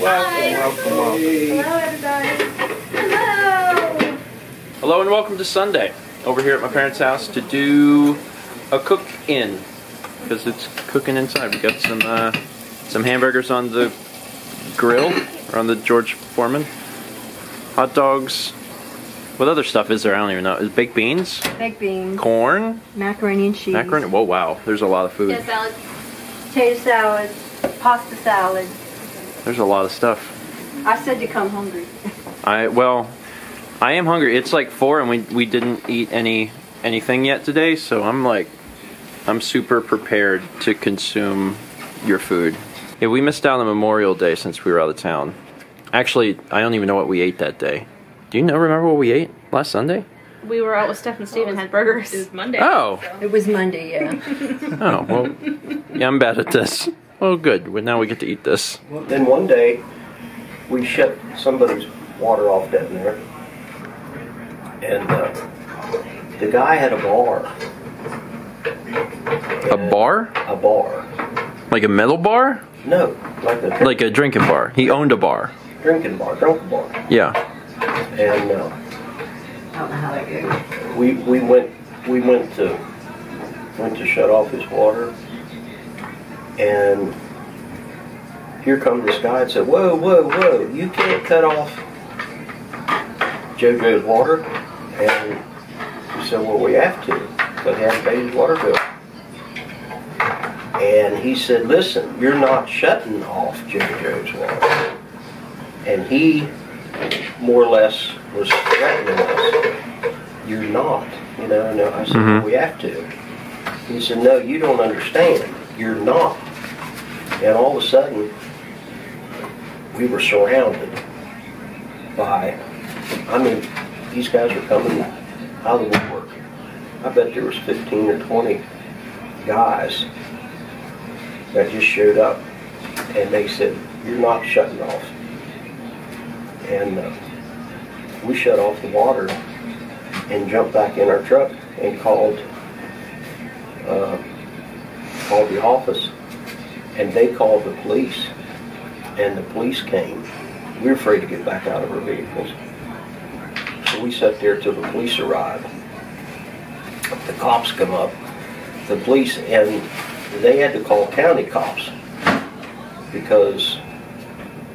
Welcome. Hello, everybody. Hello. Hello and welcome to Sunday. Over here at my parents' house to do a cook-in because it's cooking inside. We got some hamburgers on the grill or on the George Foreman. Hot dogs. What other stuff is there? I don't even know. Is baked beans? Baked beans. Corn. Macaroni and cheese. Macaroni. Whoa, wow. There's a lot of food. Potato salad. Potato salad. Pasta salad. There's a lot of stuff. I said to come hungry. Well, I am hungry. It's like 4 and we didn't eat anything yet today, so I'm super prepared to consume your food. Yeah, we missed out on Memorial Day since we were out of town. Actually, I don't even know what we ate that day. Do you remember what we ate last Sunday? We were out with Steph and Steve and had burgers. It was Monday. Oh. So. It was Monday, yeah. Oh, well, yeah, I'm bad at this. Oh, good. Well, now we get to eat this. Then one day, we shut somebody's water off down there. And the guy had a bar. A bar? A bar. Like a metal bar? No, like a drinking bar. He owned a bar. Drunk bar. Yeah. And I don't know how that goes. we went to shut off his water, and here comes this guy and said, whoa, you can't cut off JoJo's water. And he said, well, we have to, because he hasn't paid his water bill. And he said, listen, you're not shutting off JoJo's water. And he more or less was threatening us. You're not, No, I said, well, we have to. He said, no, you don't understand. You're not. And all of a sudden, we were surrounded by, these guys were coming out of the woodwork. I bet there was 15 or 20 guys that just showed up, and they said, you're not shutting off. And we shut off the water and jumped back in our truck and called the office, and they called the police, and the police came. We were afraid to get back out of our vehicles, so we sat there till the police arrived. The cops come up, the police, and they had to call county cops because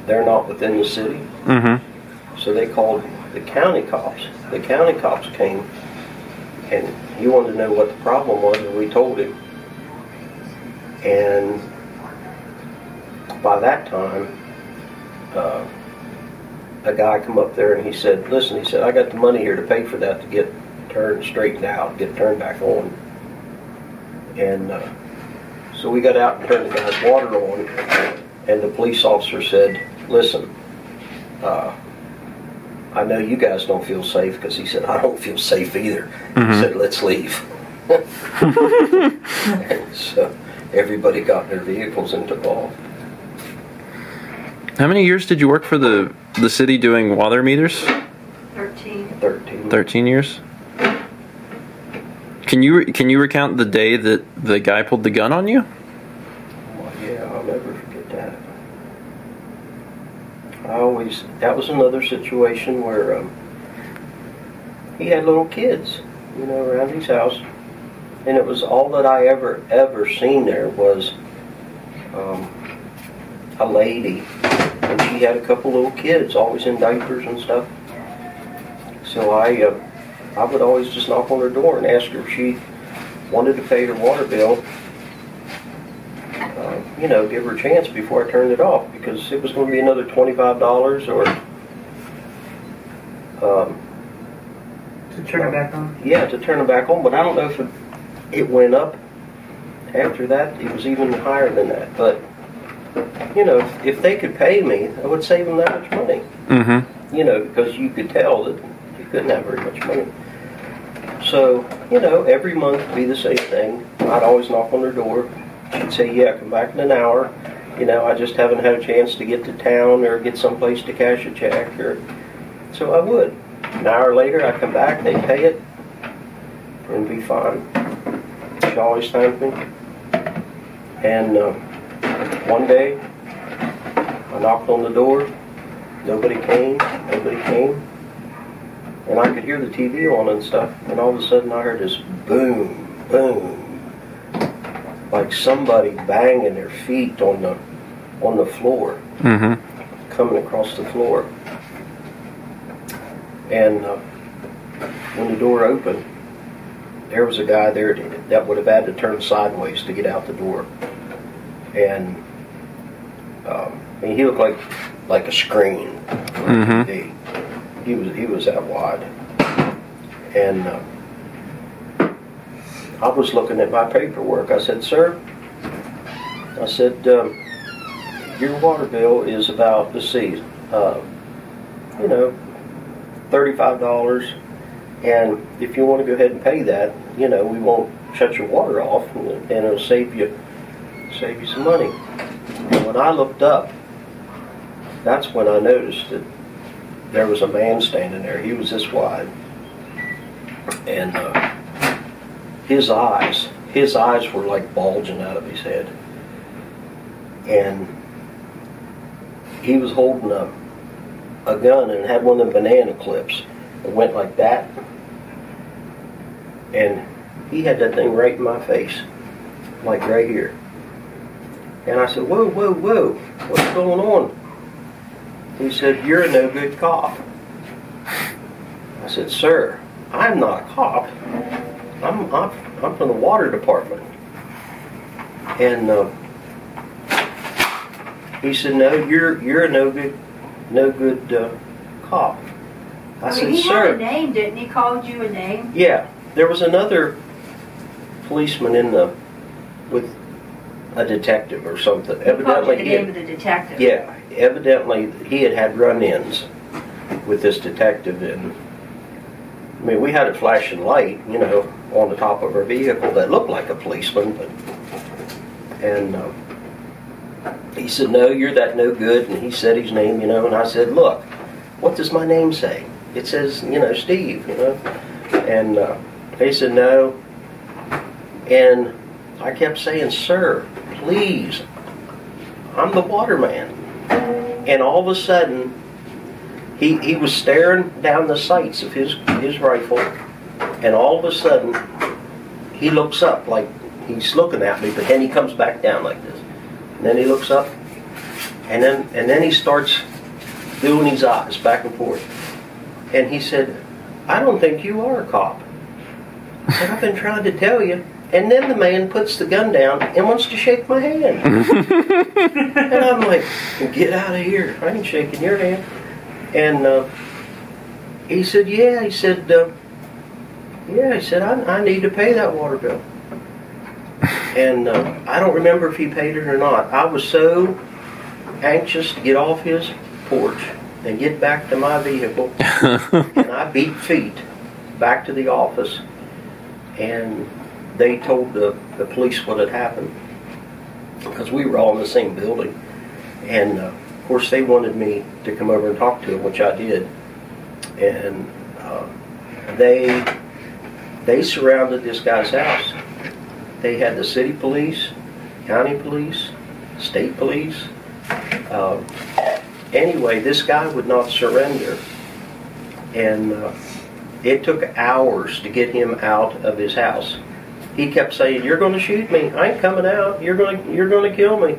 they're not within the city. Mm-hmm. So they called the county cops. The county cops came, and he wanted to know what the problem was, and we told him. And by that time, a guy come up there and he said, listen, he said, I got the money here to pay for that to get turned straightened out, get turned back on. And so we got out and turned the guy's water on, and the police officer said, listen, I know you guys don't feel safe, because he said, I don't feel safe either. Mm-hmm. He said, let's leave. So everybody got their vehicles and took off. How many years did you work for the city doing water meters? 13. 13 years? Can you recount the day that the guy pulled the gun on you? Well, yeah, I'll never forget that. That was another situation where he had little kids, around his house. And it was all that I ever seen there was a lady, and she had a couple little kids, always in diapers and stuff. So I would always just knock on her door and ask her if she wanted to pay her water bill, give her a chance before I turned it off, because it was going to be another $25 or... to turn it back on? Yeah, to turn it back on, but I don't know if it went up after that. It was even higher than that, but, if they could pay me, I would save them that much money. Mm-hmm. Because you could tell that you couldn't have very much money. So, every month would be the same thing. I'd always knock on their door. She'd say, yeah, come back in an hour. I just haven't had a chance to get to town or get someplace to cash a check. So I would. An hour later, I'd come back, they'd pay it, and be fine. She'd always thank me. And one day, I knocked on the door. Nobody came. Nobody came. And I could hear the TV on and stuff. And all of a sudden I heard this boom, boom, like somebody banging their feet on the floor, coming across the floor. And when the door opened, there was a guy there that would have had to turn sideways to get out the door. And I mean, he looked like a screen. He was that wide. And I was looking at my paperwork. I said, "Sir," I said, "your water bill is about, let's see, $35. And if you want to go ahead and pay that, we won't shut your water off, and it'll save you some money." And when I looked up, that's when I noticed that there was a man standing there. He was this wide, and his eyes were like bulging out of his head, and he was holding a gun and had one of them banana clips that went like that, and he had that thing right in my face, like right here. And I said, "Whoa, whoa, whoa, what's going on?" He said, "You're a no good cop." I said, "Sir, I'm not a cop. I'm from the water department." And he said, "No, you're a no good cop." I said, he "Sir." had a name, didn't he? Called you a name? Yeah, there was another policeman with a detective or something. He called you the name of the detective. Yeah, evidently he had run-ins with this detective, and I mean, we had a flashing light, on the top of our vehicle that looked like a policeman, and he said, "No, you're that no good," and he said his name, and I said, "Look, what does my name say? It says, Steve, and he said, "No," and I kept saying, "Sir, please, I'm the waterman." And all of a sudden, he was staring down the sights of his rifle, and all of a sudden, he looks up like he's looking at me, but then he comes back down like this. And then he looks up, and then he starts doing his eyes back and forth. And he said, "I don't think you are a cop." I said, "I've been trying to tell you." And then the man puts the gun down and wants to shake my hand. And I'm like, "Get out of here. I ain't shaking your hand." And he said, "Yeah." He said, I need to pay that water bill." And I don't remember if he paid it or not. I was so anxious to get off his porch and get back to my vehicle. And I beat feet back to the office. And they told the police what had happened, because we were all in the same building. And of course they wanted me to come over and talk to him, which I did. And they surrounded this guy's house. They had the city police, county police, state police. Anyway, this guy would not surrender, and it took hours to get him out of his house. He kept saying, "You're going to shoot me. I ain't coming out. You're going to kill me."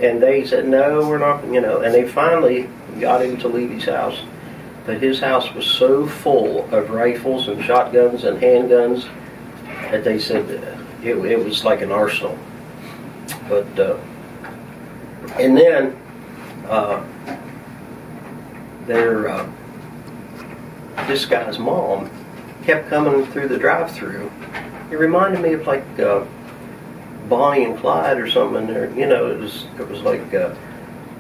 And they said, "No, we're not." And they finally got him to leave his house. But his house was so full of rifles and shotguns and handguns that they said it was like an arsenal. But and then this guy's mom kept coming through the drive-through. It reminded me of like Bonnie and Clyde or something. There, it was like,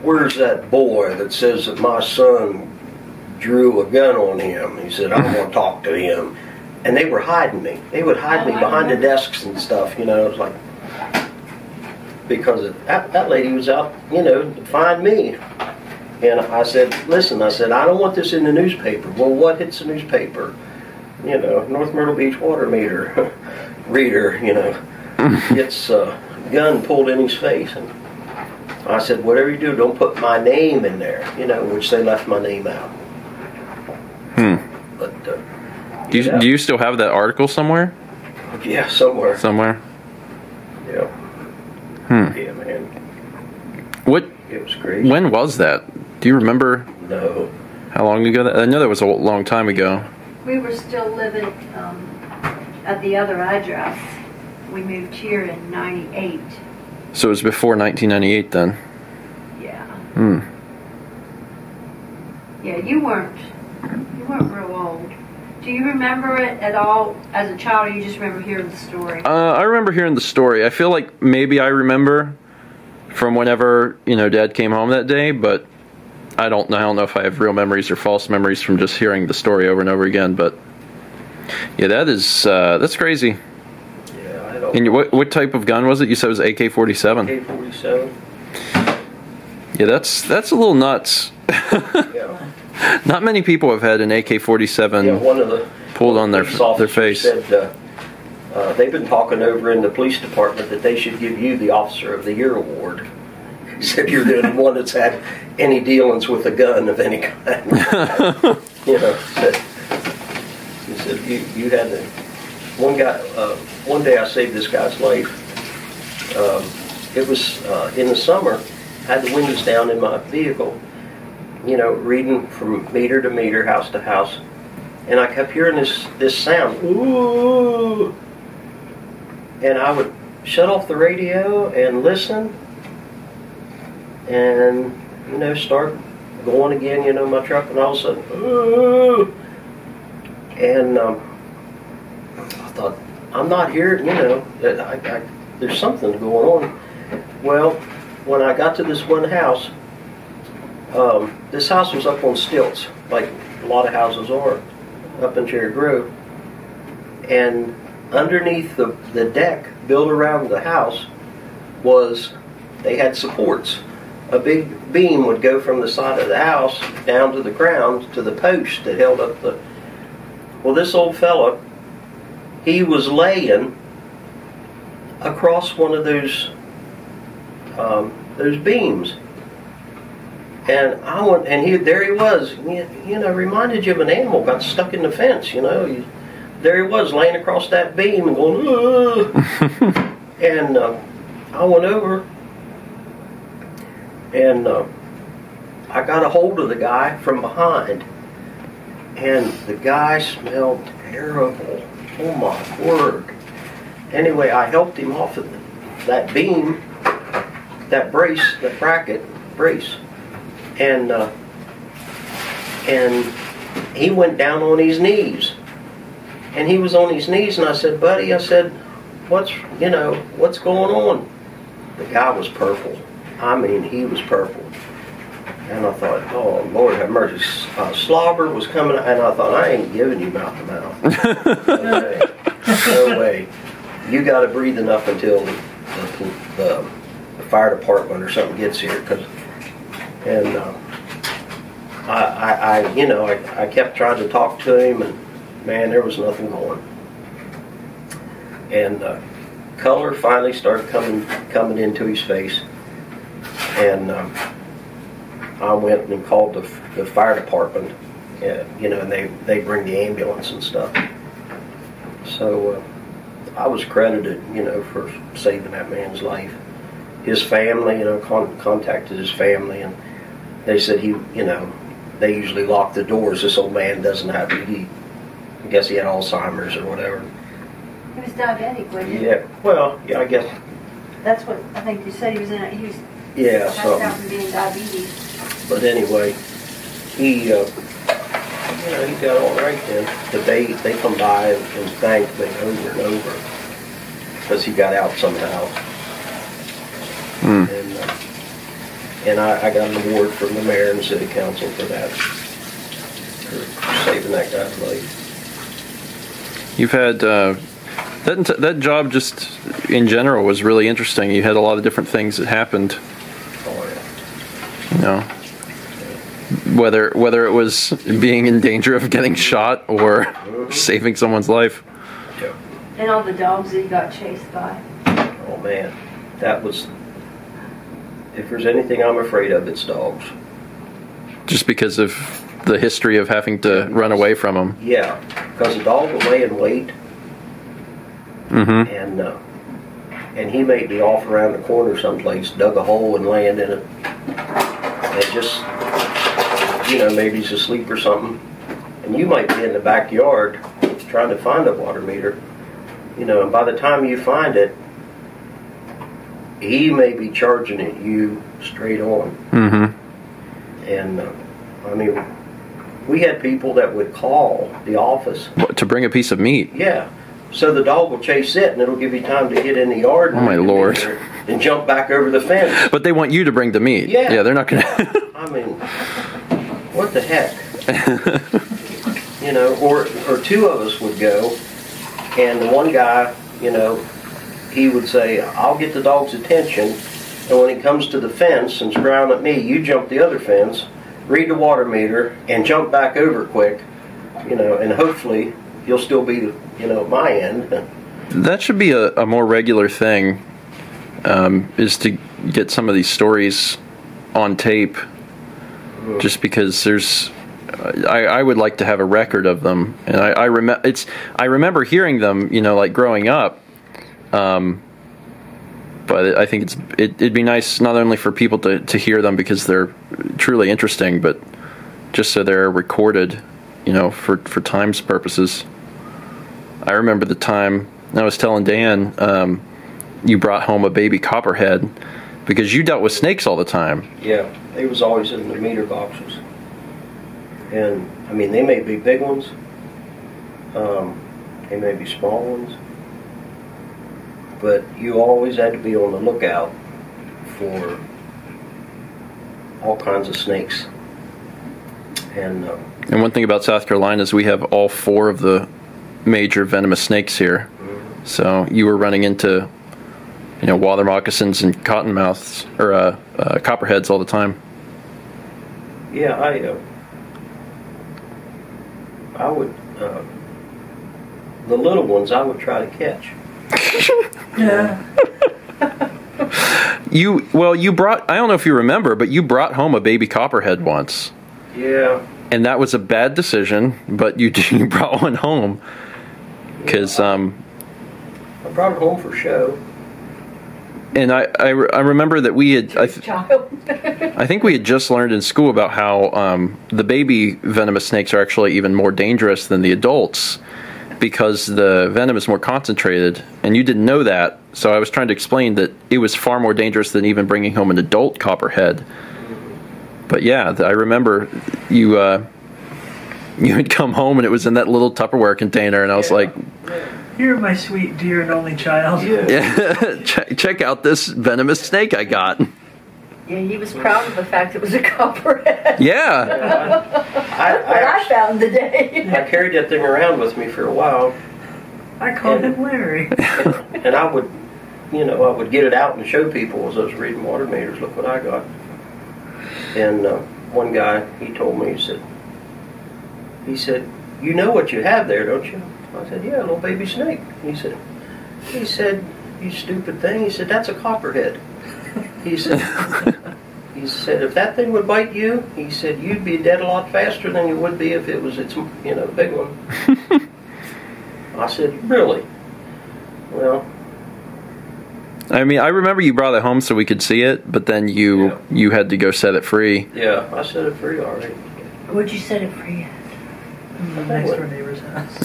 "Where's that boy that says that my son drew a gun on him?" He said, "I want to talk to him." And they were hiding me. They would hide me behind the desks and stuff. It was like, because that lady was out, to find me. And I said, "Listen," I said, "I don't want this in the newspaper." "Well, what hits the newspaper?" North Myrtle Beach water meter reader, gets a gun pulled in his face. And I said, whatever you do, don't put my name in there, you know, which they left my name out. But do you still have that article somewhere? Yeah, somewhere. Somewhere. Yeah. Yeah, man. What? It was crazy. When was that? Do you remember? No. How long ago? I know that was a long time ago. We were still living at the other address. We moved here in '98. So it was before 1998 then. Yeah. Hmm. Yeah, you weren't real old. Do you remember it at all as a child, or you just remember hearing the story? I remember hearing the story. I feel like maybe I remember from whenever, you know, Dad came home that day, but I don't know if I have real memories or false memories from just hearing the story over and over again. But yeah, that's crazy. Yeah, I don't. And what type of gun was it? You said it was AK-47. AK-47. Yeah, that's a little nuts. Yeah. Not many people have had an AK-47 Yeah, one of the pulled on their officers face. said they've been talking over in the police department that they should give you the Officer of the Year award. He said you're the only one that's had any dealings with a gun of any kind. You know, he said you had one guy. One day I saved this guy's life. It was in the summer. I had the windows down in my vehicle. You know, reading from meter to meter, house to house, and I kept hearing this sound, ooh, and I would shut off the radio and listen, and you know, start going again, you know, my truck, and all of a sudden, ooh, and I thought, I'm not hearing, you know, that there's something going on. Well, when I got to this one house. This house was up on stilts, like a lot of houses are, up in Cherry Grove. And underneath the deck built around the house they had supports. A big beam would go from the side of the house down to the ground to the post that held up the... Well, this old fella, he was laying across one of those beams. And I went, and there he was, you know, reminded you of an animal, got stuck in the fence, you know. There he was, laying across that beam and going, ugh. And I went over, and I got a hold of the guy from behind. And the guy smelled terrible. Oh my word. Anyway, I helped him off of that beam, that brace, that bracket, brace. And he went down on his knees. And he was on his knees, and I said, buddy, I said, what's going on? The guy was purple. I mean, he was purple. And I thought, oh, Lord have mercy. Slobber was coming, and I thought, I ain't giving you mouth to mouth. No way. No way. You got to breathe enough until the fire department or something gets here, and I kept trying to talk to him, and man, there was nothing going. And color finally started coming into his face, and I went and called the fire department, you know, and they bring the ambulance and stuff. So I was credited, you know, for saving that man's life. His family, you know, contacted his family, and they said they usually lock the doors. This old man doesn't have to. I guess he had Alzheimer's or whatever. He was diabetic, wasn't he? Yeah, well, yeah, I guess. That's what I think you said. He was yeah, passed out from being diabetes. But anyway, he got all right then. But they come by and thanked me over and over because he got out somehow. And I got an award from the mayor and the city council for that, for saving that guy's life. You've had that job just in general was really interesting. You had a lot of different things that happened. Oh yeah. You know, whether it was being in danger of getting shot or saving someone's life. Yeah. And all the dogs that he got chased by. Oh man, that was if there's anything I'm afraid of, it's dogs. Just because of the history of having to run away from them. Yeah, because the dog will lay in wait, and he may be off around the corner someplace, dug a hole and land in it, and just, maybe he's asleep or something, and you might be in the backyard trying to find a water meter, and by the time you find it, he may be charging at you straight on. And we had people that would call the office to bring a piece of meat. Yeah, so the dog will chase it, and it'll give you time to get in the yard. Oh my Lord! And jump back over the fence. But they want you to bring the meat. Yeah, they're not gonna. What the heck? Or two of us would go, and the one guy, he would say, "I'll get the dog's attention." And when he comes to the fence and growling at me, you jump the other fence, read the water meter, and jump back over quick, and hopefully you'll still be, at my end. That should be a more regular thing, is to get some of these stories on tape, just because there's, I would like to have a record of them, and I remember hearing them, like growing up, but I think it'd be nice not only for people to hear them because they're truly interesting, but just so they're recorded, for time's purposes. I remember the time I was telling Dan, you brought home a baby copperhead because you dealt with snakes all the time. Yeah, they was always in the meter boxes. And, they may be big ones. They may be small ones. But you always had to be on the lookout for all kinds of snakes. And one thing about South Carolina is we have all 4 of the major venomous snakes here. So you were running into, water moccasins and cottonmouths, or copperheads all the time. Yeah, I would, the little ones I would try to catch. Yeah. You brought, I don't know if you remember, but you brought home a baby copperhead once. Yeah. And that was a bad decision, but you brought one home. Because, I brought it home for show. And I remember that we had, I think we had just learned in school about how the baby venomous snakes are actually even more dangerous than the adults, because the venom is more concentrated, and you didn't know that. So I was trying to explain that it was far more dangerous than even bringing home an adult copperhead. But yeah, I remember you had come home and it was in that little Tupperware container, and I was like, "You're my sweet dear and only child." Yeah. Check out this venomous snake I got. Yeah, he was proud of the fact it was a copperhead. Yeah. I found today. I carried that thing around with me for a while. I called him Larry. And I would, I would get it out and show people as I was reading water meters. Look what I got. And one guy, he told me, he said, "You know what you have there, don't you?" I said, "Yeah, a little baby snake." He said, "You stupid thing." He said, "That's a copperhead." He said, "If that thing would bite you," he said, "you'd be dead a lot faster than you would be if it was its, the big one." I said, "Really?" Well, I remember you brought it home so we could see it, but then you had to go set it free. Yeah, I set it free already. Where'd you set it free at? Next door neighbor's house.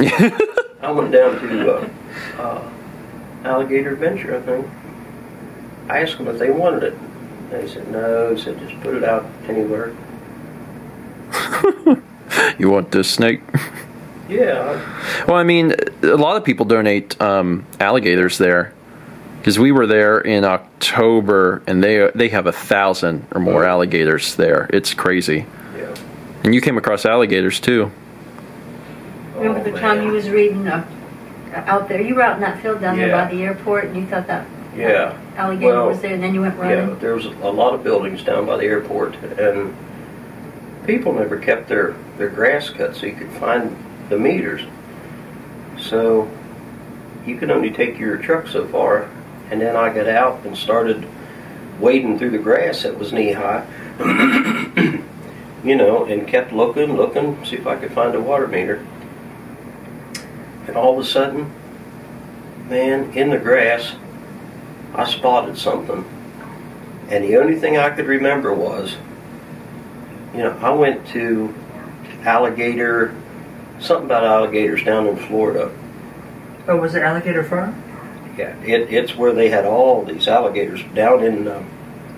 I went down to Alligator Adventure, I think. I asked them if they wanted it. They said no. He said, "Just put it out anywhere." You want this snake? Yeah. Well, a lot of people donate alligators there, because we were there in October, and they have 1,000 or more alligators there. It's crazy. Yeah. And you came across alligators too. Remember the time you was reading out there? You were out in that field down there by the airport, and you thought that alligator was there, and then you went running? Yeah, there was a lot of buildings down by the airport, and people never kept their grass cut so you could find the meters. So you could only take your truck so far, and then I got out and started wading through the grass that was knee high, you know, and kept looking, see if I could find a water meter. And all of a sudden, man, in the grass, I spotted something. And the only thing I could remember was, you know, I went to something about alligators down in Florida. Oh, was it Alligator Farm? Yeah, it's where they had all these alligators down in...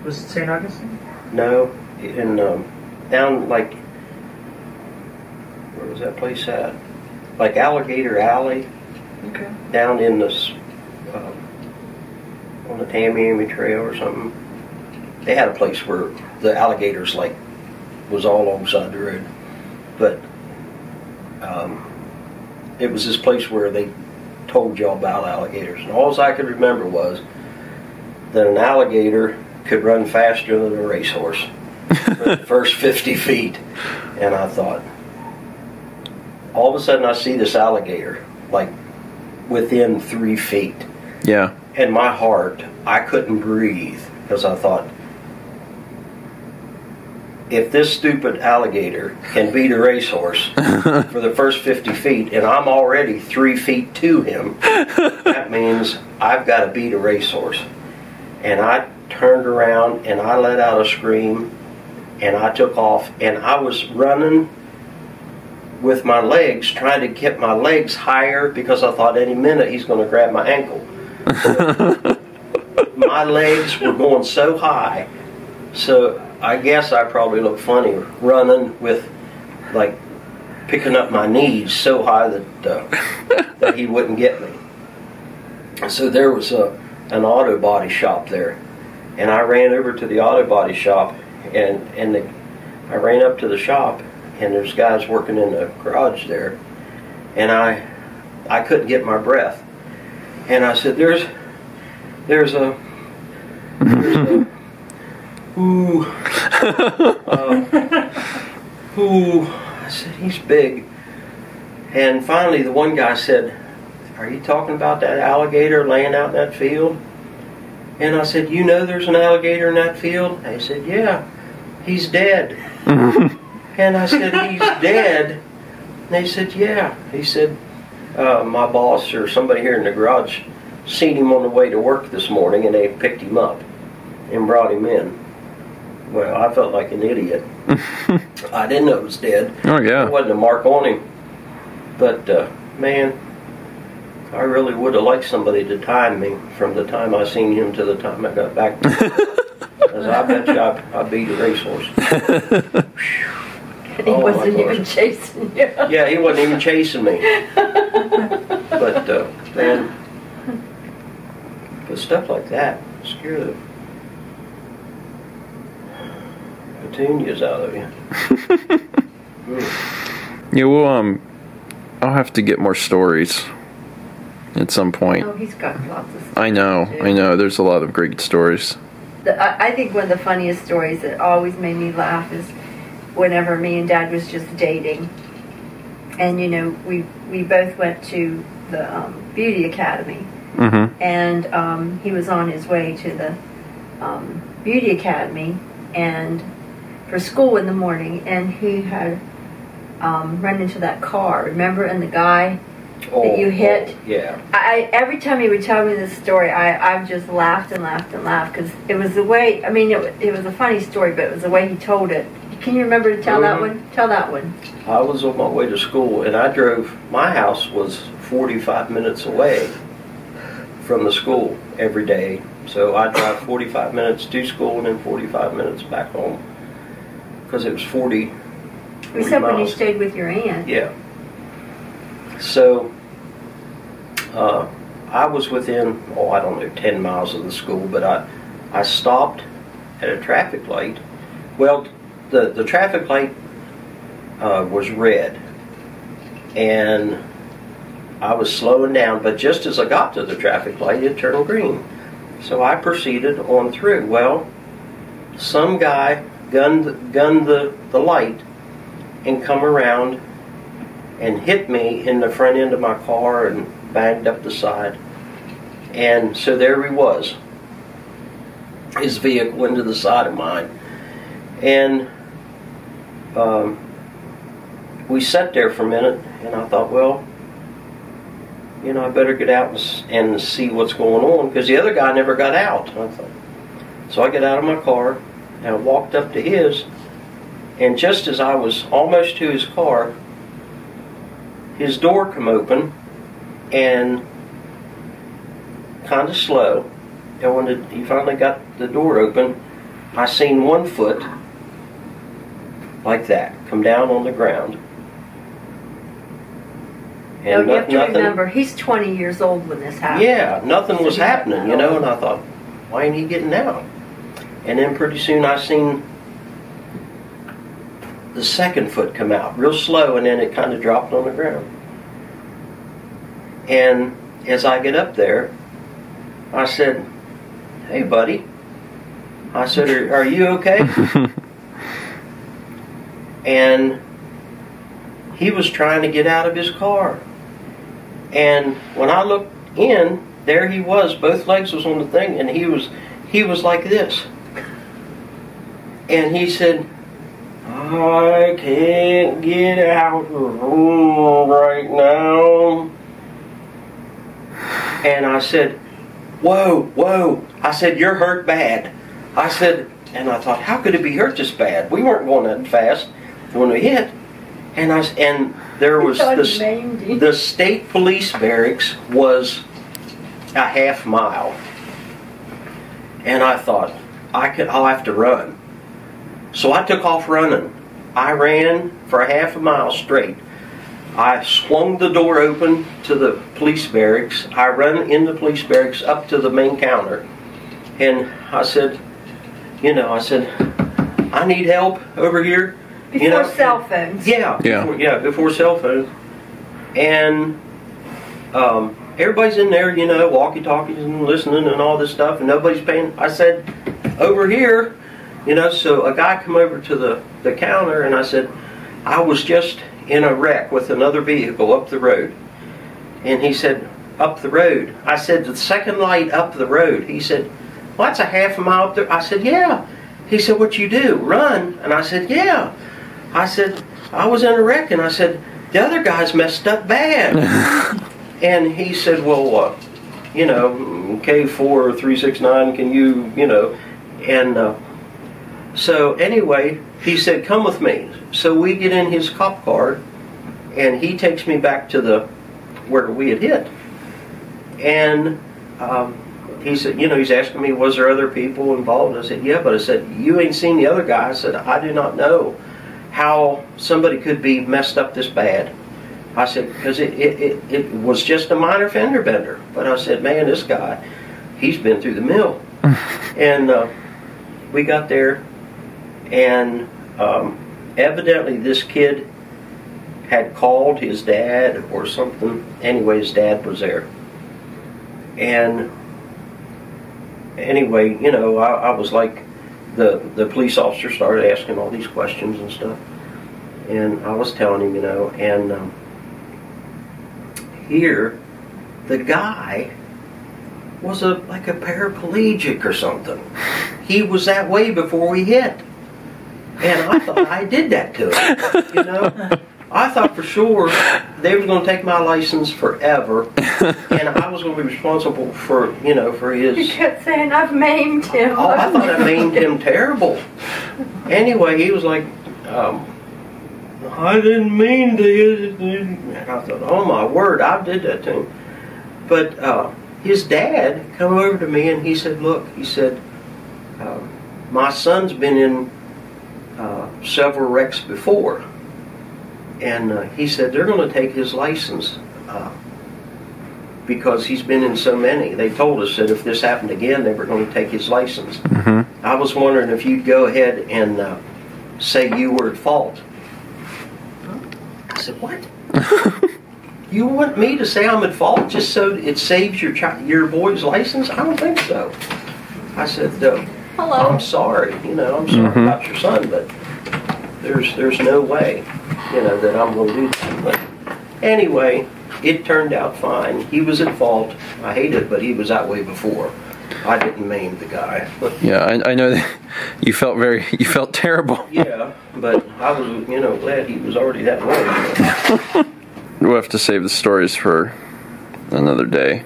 was it St. Augustine? No, in down like... Where was that place at? Like Alligator Alley. Okay. Down in this... on the Tamiami Trail or something. They had a place where the alligators, like, was all alongside the road. But it was this place where they told you all about alligators. And all I could remember was that an alligator could run faster than a racehorse for the first 50 feet. And I thought, all of a sudden I see this alligator, like, within 3 feet. Yeah. And my heart, I couldn't breathe because I thought, if this stupid alligator can beat a racehorse for the first 50 feet and I'm already 3 feet to him, that means I've got to beat a racehorse. And I turned around and I let out a scream and I took off, and I was running with my legs, trying to get my legs higher because I thought any minute he's going to grab my ankle. My legs were going so high, so I guess I probably looked funny running with, like, picking up my knees so high that that he wouldn't get me. So there was an auto body shop there, and I ran over to the auto body shop, and I ran up to the shop, and there's guys working in the garage there, and I couldn't get my breath, and I said, there's a ooh, I said, he's big. And finally the one guy said, are you talking about that alligator laying out in that field? And I said, you know there's an alligator in that field? And he said, yeah, he's dead. And I said, he's dead? And they said, yeah. He said, my boss or somebody here in the garage seen him on the way to work this morning, and they picked him up and brought him in. Well, I felt like an idiot. I didn't know it was dead. Oh, yeah. There wasn't a mark on him. But, man, I really would have liked somebody to time me from the time I seen him to the time I got back. Because I bet you I beat a racehorse. He wasn't even chasing you. Yeah, he wasn't even chasing me. But, man, but stuff like that scare the petunias out of you. Yeah, well, I'll have to get more stories at some point. Oh, he's got lots of stuff. I know. There's a lot of great stories. I think one of the funniest stories that always made me laugh is whenever me and Dad was just dating, and you know, we both went to the beauty academy, and he was on his way to the beauty academy and for school in the morning, and he had run into that car, remember, and the guy that you hit. Yeah. Every time he would tell me this story, I've just laughed and laughed and laughed because it was the way. I mean, it was a funny story, but it was the way he told it. Can you remember to tell that one? Tell that one. I was on my way to school, and I drove. My house was 45 minutes away from the school every day, so I drive 45 minutes to school and then 45 minutes back home because it was 40. Except when you stayed with your aunt. Yeah. So I was within, I don't know, 10 miles of the school, but I stopped at a traffic light. Well, the traffic light was red, and I was slowing down, but just as I got to the traffic light, it turned green. So I proceeded on through. Well, some guy gunned the light and come around and hit me in the front end of my car and banged up the side. And so there he was. his vehicle into the side of mine. And we sat there for a minute, and I thought, well, you know, I better get out and see what's going on, because the other guy never got out. I thought. So I got out of my car, and I walked up to his, and just as I was almost to his car, his door come open, and kind of slow. And when he finally got the door open, I seen one foot like that come down on the ground. No, you have to remember, he's 20 years old when this happened. Yeah, nothing was happening, you know, and I thought, why ain't he getting out? And then pretty soon I seen the second foot come out, real slow, and then it kind of dropped on the ground. And as I get up there, I said, hey, buddy. I said, are you okay? And he was trying to get out of his car. And when I looked in, there he was, both legs was on the thing, and he was like this. And he said, I can't get out right now. And I said, whoa, whoa. I said, you're hurt bad. I said, and I thought, how could it be hurt this bad? We weren't going that fast when we hit. And there was the state police barracks was a half mile. And I thought, I'll have to run. So I took off running. I ran for a half a mile straight. I swung the door open to the police barracks. I ran in the police barracks up to the main counter. And I said, you know, I need help over here. Before cell phones. Yeah. Before cell phones. And everybody's in there, you know, walkie-talkies and listening and all this stuff, and nobody's paying. I said, over here, you know, so a guy come over to the counter, and I said, I was just in a wreck with another vehicle up the road. And he said, up the road? I said, the second light up the road. He said, well, that's a half a mile up there. I said, yeah. He said, what you do, run? And I said, yeah. I said, I was in a wreck, and I said, the other guy's messed up bad. And he said, well, you know, K4369, can you, you know, and so anyway, he said, come with me. So we get in his cop car, and he takes me back to where we had hit. And he said, you know, he's asking me, was there other people involved? I said, yeah, but I said, you ain't seen the other guy. I said, I do not know how somebody could be messed up this bad. I said, because it was just a minor fender bender. But I said, man, this guy, he's been through the mill. And we got there, and evidently this kid had called his dad or something. Anyway, his dad was there. And anyway, you know, I was like, the police officer started asking all these questions and stuff. And I was telling him, you know, and here, the guy was like a paraplegic or something. He was that way before we hit. And I thought I did that to him, you know. I thought for sure they were going to take my license forever, and I was going to be responsible for, you know, for his... You kept saying, I've maimed him. Oh, I thought I maimed him terrible. Anyway, he was like, I didn't mean to. And I thought, oh my word, I did that to him. But his dad come over to me, and he said, look, he said, my son's been in several wrecks before. And he said, they're going to take his license because he's been in so many. They told us that if this happened again, they were going to take his license. Mm-hmm. I was wondering if you'd go ahead and say you were at fault. I said, what? You want me to say I'm at fault just so it saves your boy's license? I don't think so. I said, hello. I'm sorry. You know, I'm sorry about your son, but there's no way, you know, that I'm going to do that. But anyway, it turned out fine. He was at fault. I hate it, but he was that way before. I didn't maim the guy. Yeah, I know that you felt terrible. Yeah, but I was, glad he was already that way. We'll have to save the stories for another day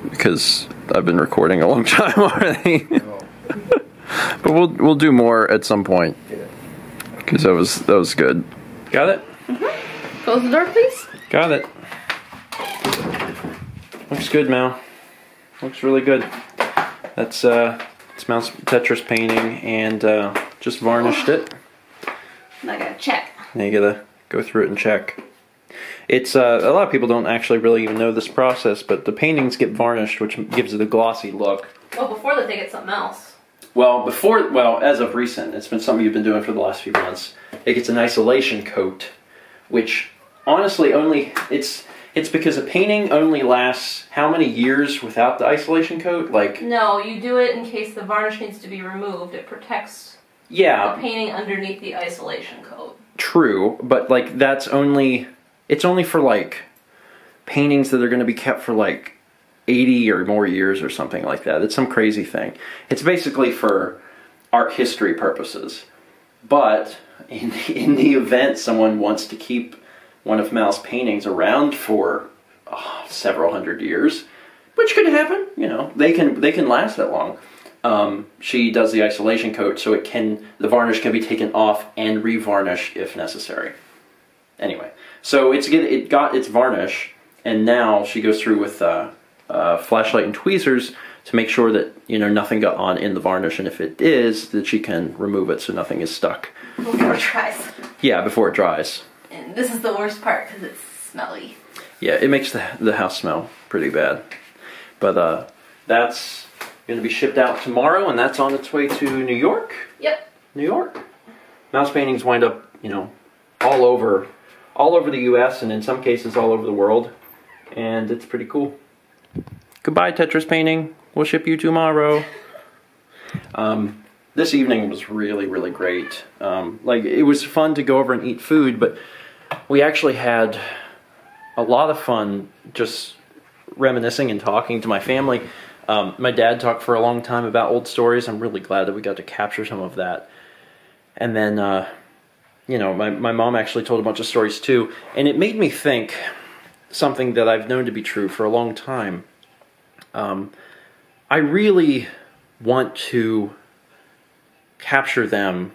because I've been recording a long time already. But we'll do more at some point because that was good. Got it? Mm-hmm. Close the door, please. Got it. Looks good, Mal. Looks really good. That's it's Mal's Tetris painting, and just varnished it. I gotta check. Now you gotta go through it and check. It's a lot of people don't actually really even know this process, but the paintings get varnished, which gives it a glossy look. Well, before that, they get something else. Well, as of recent, it's been something you've been doing for the last few months. It gets an isolation coat, which honestly it's because a painting only lasts how many years without the isolation coat? Like, no, you do it in case the varnish needs to be removed. It protects the painting underneath the isolation coat. True, but like it's only for like paintings that are going to be kept for like 80 or more years or something like that. It's some crazy thing. It's basically for art history purposes. But in the event someone wants to keep one of Mal's paintings around for several hundred years, which could happen, they can last that long. She does the isolation coat so the varnish can be taken off and revarnish if necessary. Anyway, so it got its varnish, and now she goes through with flashlight and tweezers to make sure that nothing got on in the varnish, and if it is, that she can remove it so nothing is stuck. Before it dries. Yeah, before it dries. And this is the worst part because it's smelly. Yeah, it makes the house smell pretty bad. But that's going to be shipped out tomorrow, and that's on its way to New York. Yep. New York. Mouse paintings wind up, all over the U.S. and in some cases all over the world, and it's pretty cool. Goodbye, Tetris painting. We'll ship you tomorrow. This evening was really, really great. It was fun to go over and eat food, but we actually had a lot of fun just reminiscing and talking to my family. My dad talked for a long time about old stories. I'm really glad that we got to capture some of that. And then, my mom actually told a bunch of stories too, and it made me think something that I've known to be true for a long time. I really want to capture them,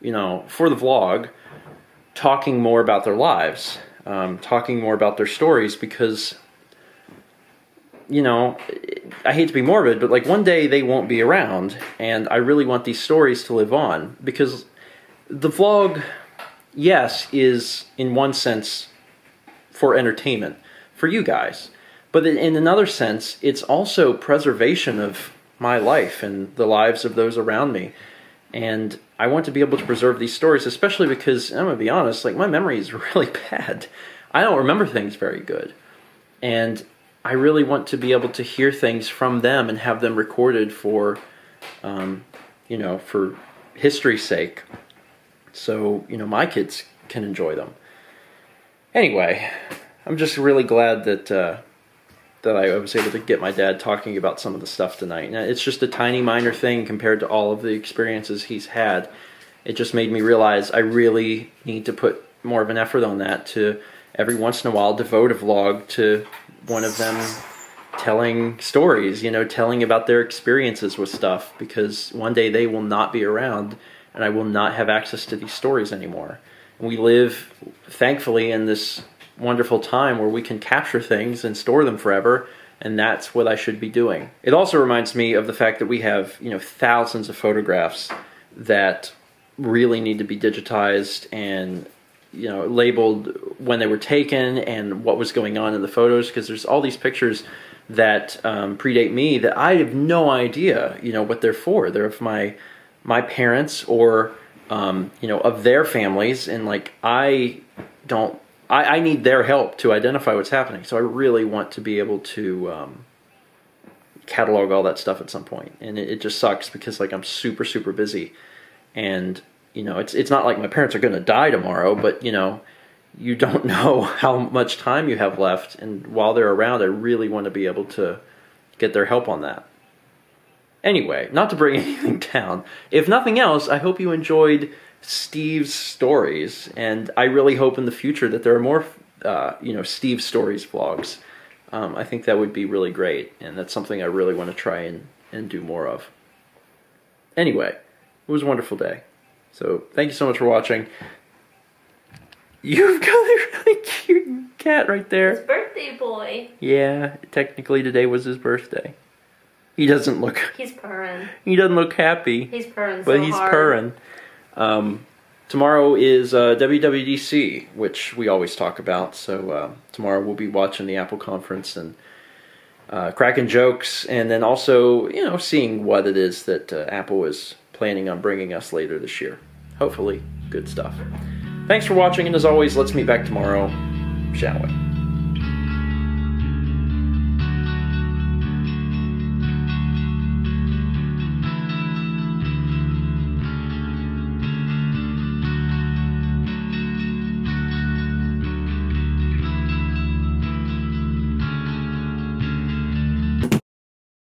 for the vlog, talking more about their lives, talking more about their stories, because, I hate to be morbid, but like one day they won't be around, and I really want these stories to live on, because the vlog, yes, is in one sense for entertainment, for you guys, but in another sense, it's also preservation of my life and the lives of those around me. And I want to be able to preserve these stories, especially because, I'm going to be honest, my memory is really bad. I don't remember things very good. And I really want to be able to hear things from them and have them recorded for, for history's sake. So, my kids can enjoy them. Anyway, I'm just really glad that I was able to get my dad talking about some of the stuff tonight. Now, it's just a tiny minor thing compared to all of the experiences he's had. It just made me realize I really need to put more of an effort on that, to every once in a while devote a vlog to one of them telling stories, telling about their experiences with stuff, because one day they will not be around and I will not have access to these stories anymore. And we live, thankfully, in this wonderful time where we can capture things and store them forever, and that's what I should be doing. It also reminds me of the fact that we have, thousands of photographs that really need to be digitized and, labeled when they were taken and what was going on in the photos, because there's all these pictures that predate me that I have no idea, what they're for. They're of my parents or, of their families, and I need their help to identify what's happening. So I really want to be able to catalog all that stuff at some point. And it just sucks because I'm super, super busy. And, it's not like my parents are going to die tomorrow, but, you don't know how much time you have left. And while they're around, I really want to be able to get their help on that. Anyway, not to bring anything down, if nothing else, I hope you enjoyed Steve's stories, and I really hope in the future that there are more, Steve Stories vlogs. I think that would be really great, and that's something I really want to try and do more of. Anyway, it was a wonderful day. So, thank you so much for watching. You've got a really cute cat right there. His birthday boy. Yeah, technically today was his birthday. He doesn't look... He's purring. He doesn't look happy. He's purring but he's purring. Tomorrow is WWDC, which we always talk about. So tomorrow we'll be watching the Apple conference and cracking jokes, and then also, seeing what it is that Apple is planning on bringing us later this year. Hopefully, good stuff. Thanks for watching, and as always, let's meet back tomorrow, shall we?